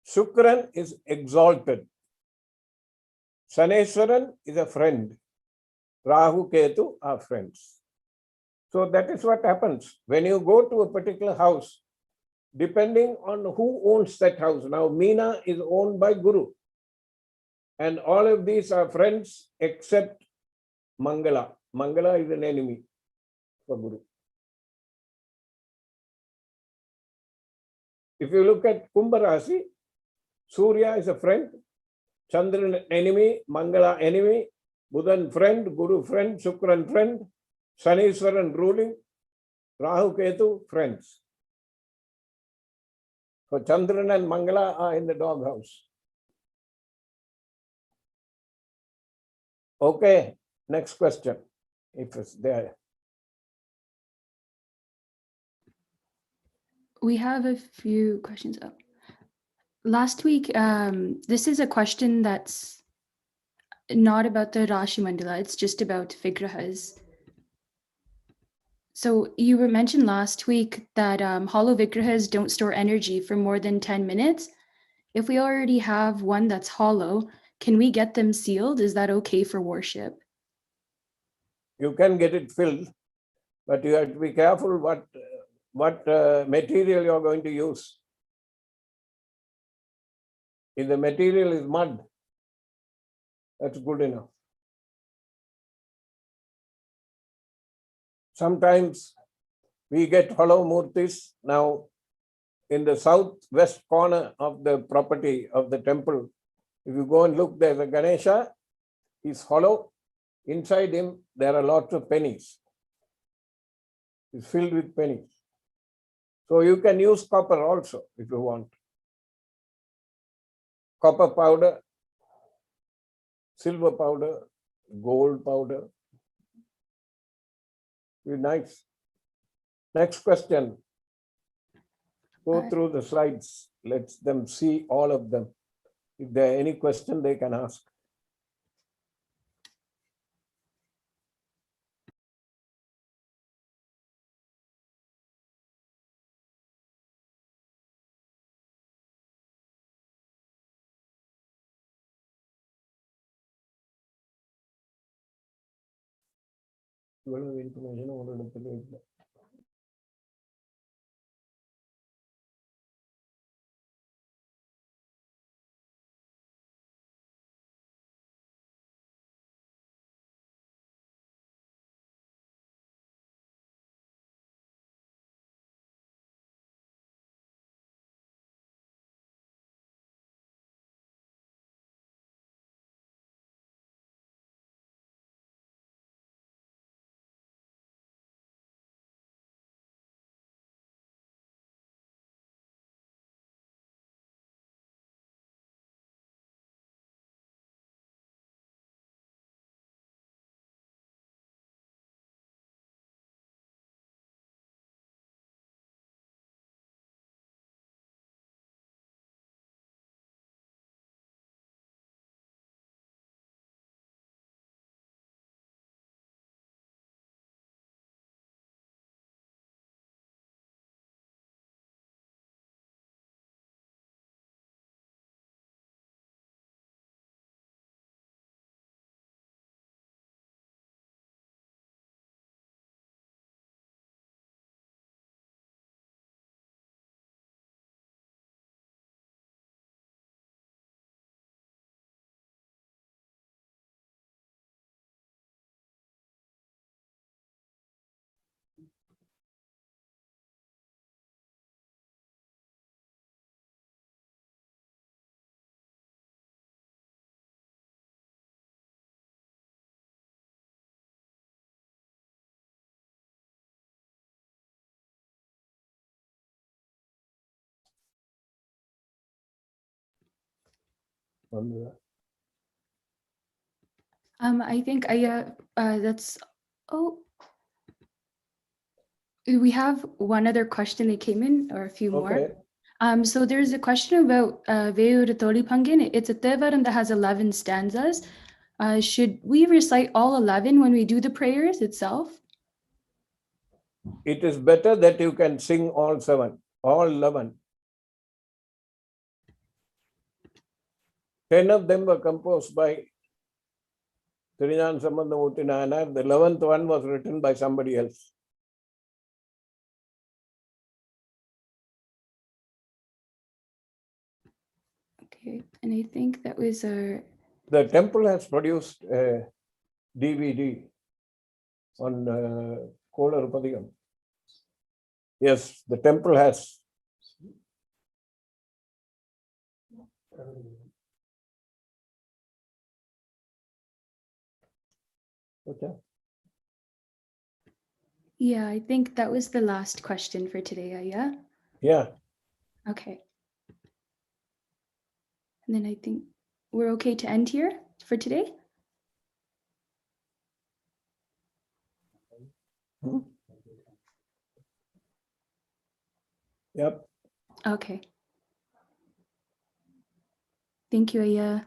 Shukran is exalted. SANEESWARAN is a friend. Rahu, Ketu are friends. So that is what happens. When you go to a particular house, depending on who owns that house. Now, Meena is owned by Guru. And all of these are friends except Mangala. Mangala is an enemy for Guru. If you look at Kumbha Rasi, Surya is a friend, Chandran enemy, Mangala enemy, Buddhan friend, Guru friend, Shukran friend, Saneeswaran ruling, Rahu Ketu friends. So Chandran and Mangala are in the doghouse. Okay, next question, if it's there. We have a few questions up. Last week, this is a question that's not about the Rāśi Mandala, it's just about Vigrahas. So you were mentioned last week that hollow Vigrahas don't store energy for more than 10 minutes. If we already have one that's hollow, can we get them sealed? Is that okay for worship? You can get it filled, but you have to be careful what material you are going to use. If the material is mud, that's good enough. Sometimes we get hollow murtis. Now, in the southwest corner of the property of the temple, if you go and look, there's a Ganesha, he's hollow. Inside him, there are lots of pennies. It's filled with pennies. So you can use copper also if you want. Copper powder, silver powder, gold powder. Be nice. Next question. Go through the slides. Let them see all of them. If there are any question, they can ask. Information I think that's, oh, we have one other question that came in, or a few more. Okay. So there's a question about Veyuratoli Pangin. It's a Thevaram that has 11 stanzas. Should we recite all 11 when we do the prayers itself? It is better that you can sing all 7, all 11. 10 of them were composed by Thiruñāna Sambandamurti Nayanar. The 11th one was written by somebody else. Okay, and I think that was our... The temple has produced a DVD on Kola Rupadigam. Yes, the temple has. Okay. Yeah, I think that was the last question for today, Ayya. Yeah. Okay. And then I think we're okay to end here for today. Yep. Okay. Thank you, Ayya.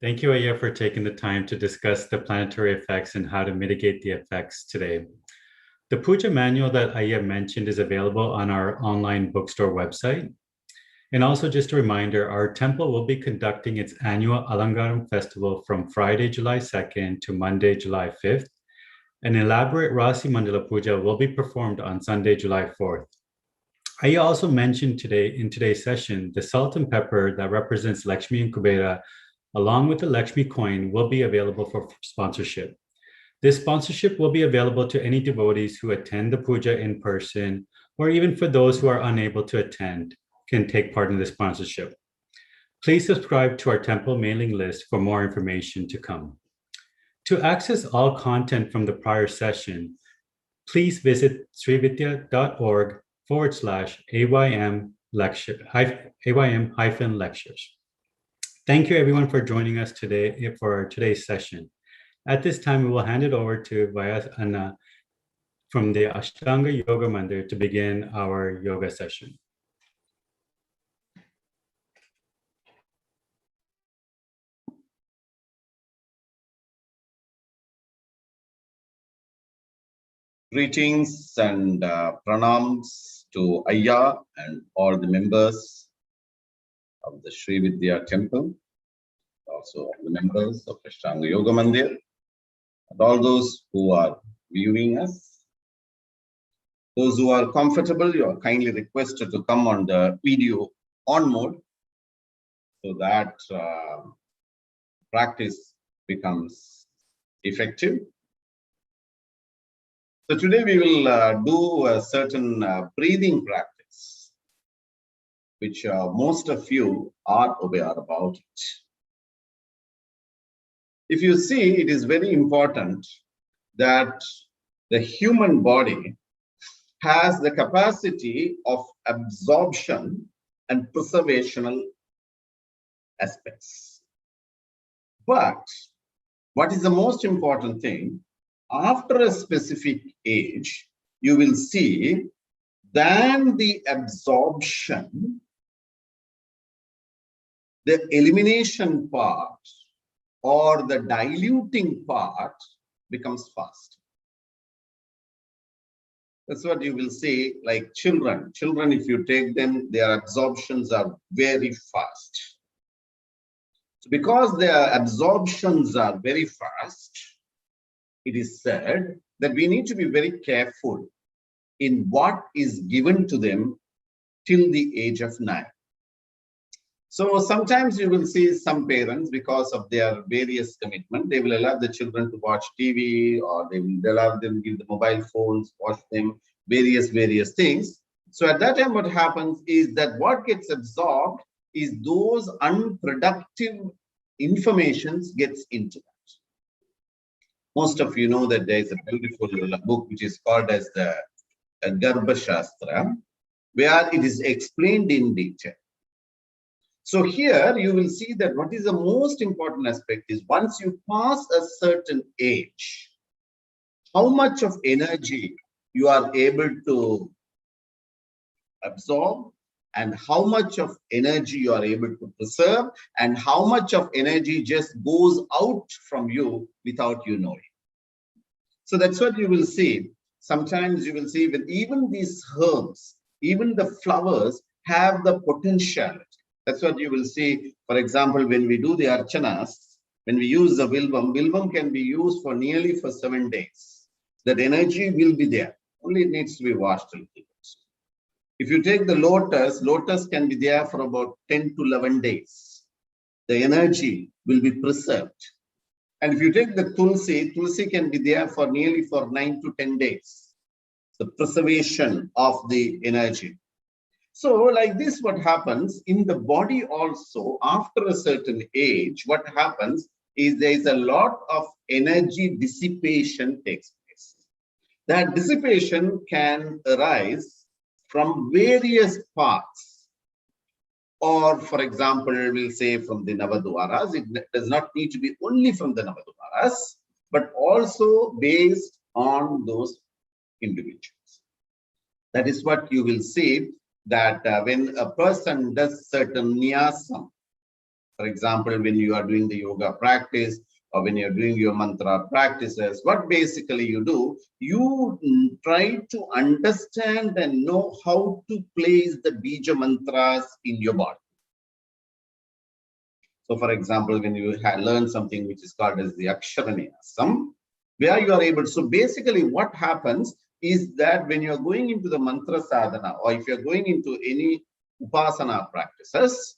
Thank you, Aya, for taking the time to discuss the planetary effects and how to mitigate the effects today. The puja manual that Aya mentioned is available on our online bookstore website. And also just a reminder, our temple will be conducting its annual Alangaram festival from Friday, July 2nd to Monday, July 5th. An elaborate Rāśi Mandala puja will be performed on Sunday, July 4th. Aya also mentioned today in today's session, the salt and pepper that represents Lakshmi and Kubera, along with the Lakshmi coin, will be available for sponsorship. This sponsorship will be available to any devotees who attend the puja in person, or even for those who are unable to attend, can take part in the sponsorship. Please subscribe to our temple mailing list for more information to come. To access all content from the prior session, please visit srividya.org/AYM-lectures. Thank you everyone for joining us today for today's session. At this time, we will hand it over to Vyas Anna from the Ashtanga Yoga Mandir to begin our yoga session. Greetings and pranams to Ayya and all the members of the Sri Vidya Temple, also the members of Ashtanga Yoga Mandir, and all those who are viewing us. Those who are comfortable, you are kindly requested to come on the video on mode so that practice becomes effective. So today we will do a certain breathing practice, which most of you are aware about it. If you see, it is very important that the human body has the capacity of absorption and preservational aspects. But what is the most important thing? After a specific age, you will see then the absorption, the elimination part or the diluting part becomes fast. That's what you will see, like children. Children, if you take them, their absorptions are very fast. So because their absorptions are very fast, it is said that we need to be very careful in what is given to them till the age of 9. So sometimes you will see some parents, because of their various commitment, they will allow the children to watch TV, or they will allow them, give the mobile phones, watch them, various things. So at that time, what happens is that what gets absorbed is those unproductive informations gets into that. Most of you know that there is a beautiful book which is called as the Garbha Shastra, where it is explained in detail. So here you will see that what is the most important aspect is once you pass a certain age, how much of energy you are able to absorb and how much of energy you are able to preserve and how much of energy just goes out from you without you knowing. So that's what you will see. Sometimes you will see that even these herbs, even the flowers have the potentiality. That's what you will see. For example, when we do the archanas, when we use the vilvam can be used for nearly for 7 days. That energy will be there. Only it needs to be washed a little bit. If you take the lotus can be there for about 10 to 11 days. The energy will be preserved. And if you take the tulsi can be there for nearly for 9 to 10 days. The preservation of the energy. So like this, what happens in the body also, after a certain age, what happens is there is a lot of energy dissipation takes place. That dissipation can arise from various parts, or for example, we'll say from the Navadwaras. It does not need to be only from the Navadwaras, but also based on those individuals. That is what you will see that when a person does certain niyasam, for example, when you are doing the yoga practice or when you're doing your mantra practices, what basically you do, you try to understand and know how to place the bija mantras in your body. So for example, when you learn something which is called as the Akshara Niyasam, where you are able, so basically what happens is that when you're going into the mantra sadhana or if you're going into any upasana practices,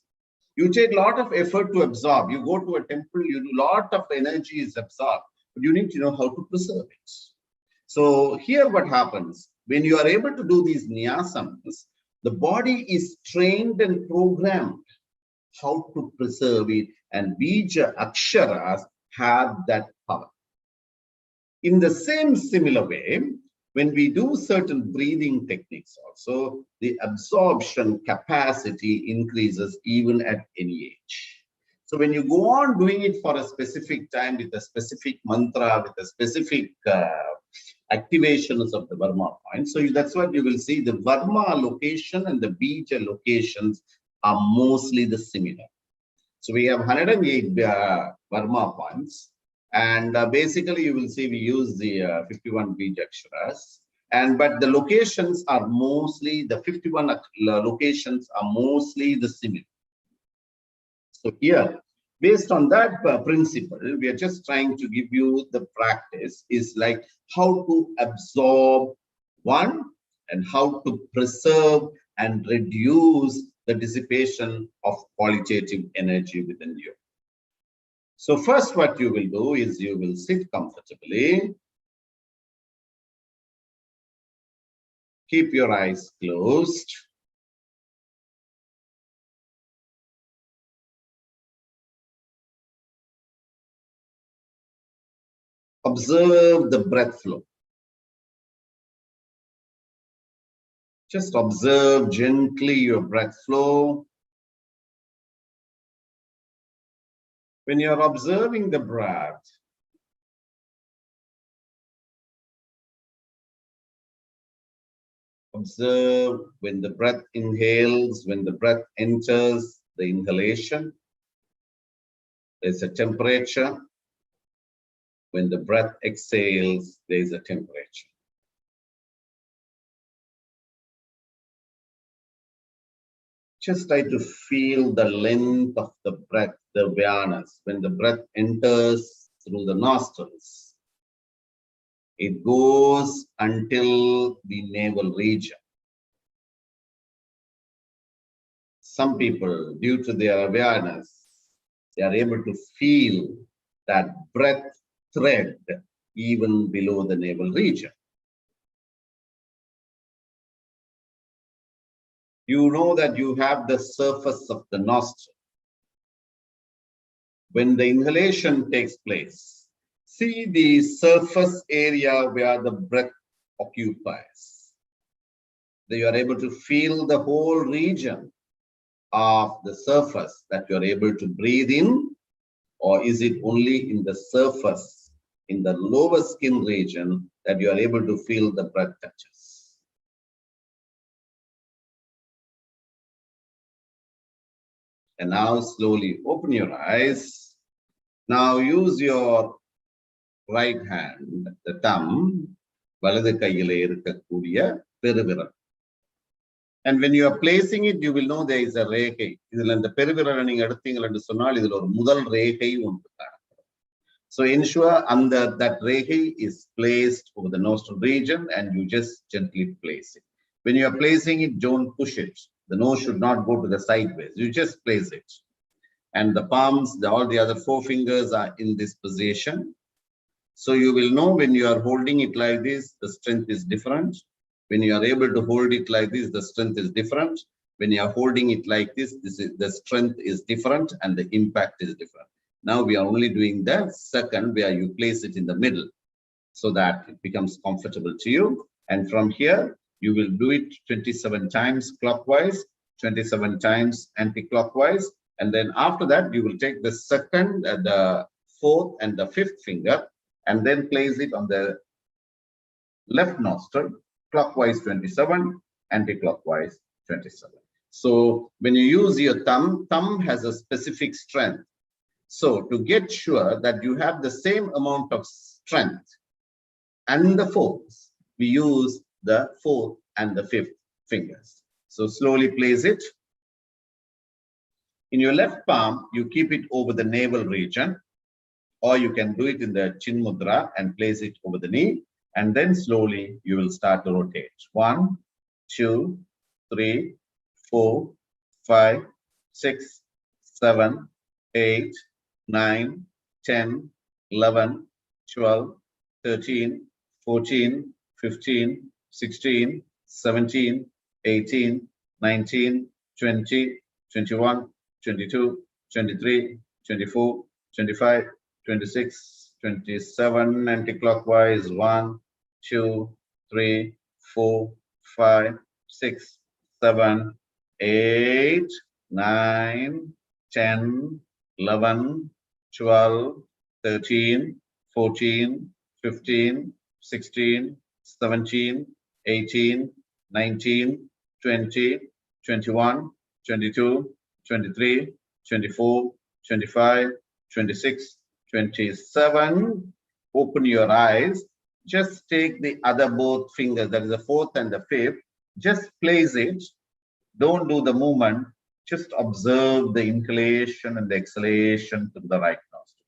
you take a lot of effort to absorb. You go to a temple, you do a lot of energy is absorbed, but you need to know how to preserve it. So here what happens, when you are able to do these niyasams, the body is trained and programmed how to preserve it, and bija aksharas have that power. In the same similar way, when we do certain breathing techniques also, the absorption capacity increases even at any age. So when you go on doing it for a specific time with a specific mantra, with a specific activations of the Varma point, so that's what you will see. The Varma location and the Bija locations are mostly the similar. So we have 108 Varma points. And basically, you will see we use the 51 Bijaksharas, but the locations are mostly, the 51 locations are mostly the similar. So here, based on that principle, we are just trying to give you the practice is like how to absorb one and how to preserve and reduce the dissipation of qualitative energy within you. So first what you will do is you will sit comfortably, keep your eyes closed, observe the breath flow. Just observe gently your breath flow. When you're observing the breath, observe when the breath inhales, when the breath enters the inhalation, there's a temperature. When the breath exhales, there's a temperature. Just try to feel the length of the breath, the awareness. When the breath enters through the nostrils, it goes until the navel region. Some people, due to their awareness, they are able to feel that breath thread even below the navel region. You know that you have the surface of the nostril. When the inhalation takes place, see the surface area where the breath occupies. that you are able to feel the whole region of the surface that you are able to breathe in, or is it only in the surface, in the lower skin region, that you are able to feel the breath touches? And now slowly open your eyes. Now use your right hand, the thumb, வலது கையிலே இருக்கக்கூடிய பெருவிரல். And when you are placing it, you will know there is a ரேகை. இதில் இந்த பெருவிரலை நீங்க எடுத்தீங்கள் என்று சொன்னால் இதில் ஒரு முதல் ரேகை ஒன்று காணப்படும். So ensure under that ரேகை is placed over the nostril region and you just gently place it. When you are placing it, don't push it. The nose should not go to the sideways. You just place it. And the palms, all the other 4 fingers are in this position. So you will know when you are holding it like this, the strength is different. When you are able to hold it like this, the strength is different. When you are holding it like this, the strength is different and the impact is different. Now we are only doing the second where you place it in the middle so that it becomes comfortable to you. And from here, you will do it 27 times clockwise, 27 times anti-clockwise. And then after that, you will take the second, the 4th and the 5th finger and then place it on the left nostril, clockwise 27, anti-clockwise 27. So when you use your thumb has a specific strength. So to get sure that you have the same amount of strength and the force, we use the 4th and the 5th fingers. So slowly place it. In your left palm, you keep it over the navel region, or you can do it in the chin mudra and place it over the knee. And then slowly you will start to rotate. 1, 2, 3, 4, 5, 6, 7, 8, 9, 10, 11, 12, 13, 14, 15, 16, 17, 18, 19, 20, 21, 22, 23, 24, 25, 26, 27, anti-clockwise, 1, 2, 3, 4, 5, 6, 7, 8, 9, 10, 11, 12, 13, 14, 15, 16, 17, 18, 19, 20, 21, 22, 23, 24, 25, 26, 27. Open your eyes. Just take the other both fingers, that is the 4th and the 5th. Just place it. Don't do the movement. Just observe the inhalation and the exhalation to the right nostril.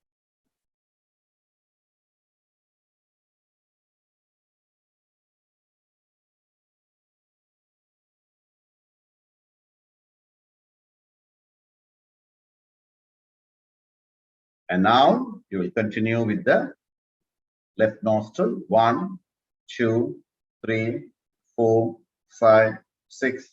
And now you will continue with the left nostril. 1, 2, 3, 4, 5, 6,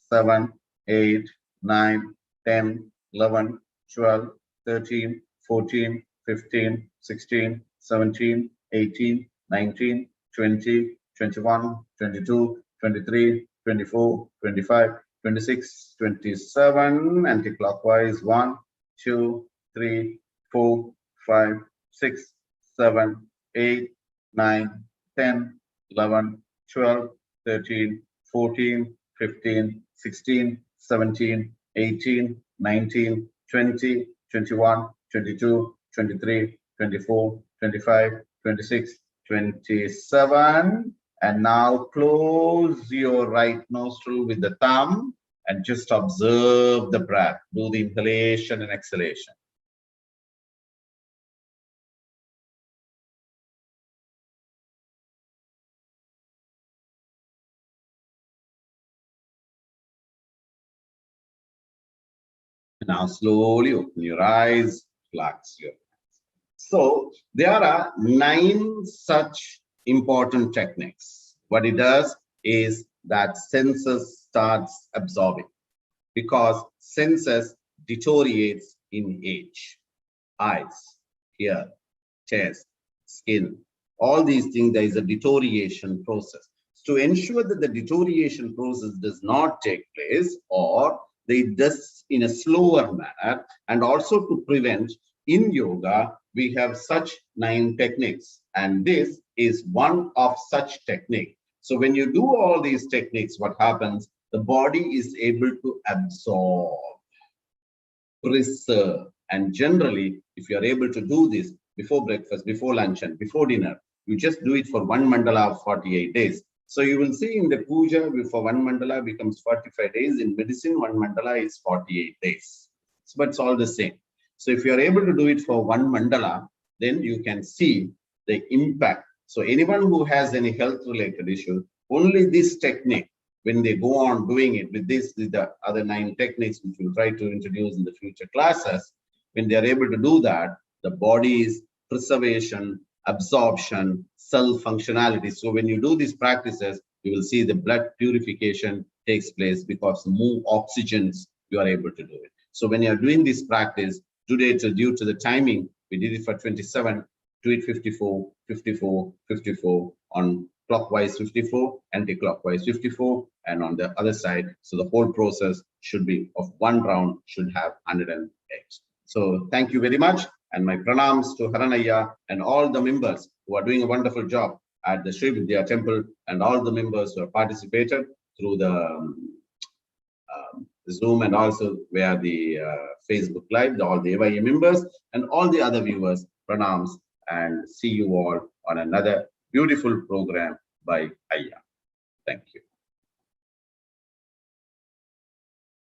7, 8, 9, 10, 11, 12, 13, 14, 15, 16, 17, 18, 19, 20, 21, 22, 23, 24, 25, 26, 27, anti-clockwise. 1, 2, 3, 4, 5, 6, 7, 8, 9, 10, 11, 12, 13, 14, 15, 16, 17, 18, 19, 20, 21, 22, 23, 24, 25, 26, 27. And now close your right nostril with the thumb and just observe the breath. Do the inhalation and exhalation. Now slowly open your eyes, relax your hands. So there are 9 such important techniques. What it does is that senses starts absorbing, because senses deteriorates in age. Eyes, ear, chest, skin, all these things, there is a deterioration process. to ensure that the deterioration process does not take place, or it does in a slower manner, and also to prevent, in yoga, we have such 9 techniques, and this is one of such technique. So when you do all these techniques, what happens? The body is able to absorb, preserve, and generally, if you are able to do this before breakfast, before lunch, and before dinner, you just do it for 1 mandala of 48 days. So you will see in the puja, for 1 mandala becomes 45 days. In medicine, 1 mandala is 48 days. So, but it's all the same. So if you are able to do it for 1 mandala, then you can see the impact. So anyone who has any health related issue, only this technique, when they go on doing it with this, with the other 9 techniques, which we'll try to introduce in the future classes, when they are able to do that, the body's preservation, absorption, cell functionality. So when you do these practices, you will see the blood purification takes place, because more oxygens you are able to do it. So when you are doing this practice, today, due to the timing, we did it for 27, do it 54, 54, 54, on clockwise 54, anti-clockwise 54, and on the other side. So the whole process should be of 1 round, should have 108. So thank you very much. And my pranams to Haranaya and all the members who are doing a wonderful job at the Sri Vidya Temple, and all the members who have participated through the Zoom, and also via the Facebook Live, all the AYA members and all the other viewers, pranams, and see you all on another beautiful program by Ayya. Thank you.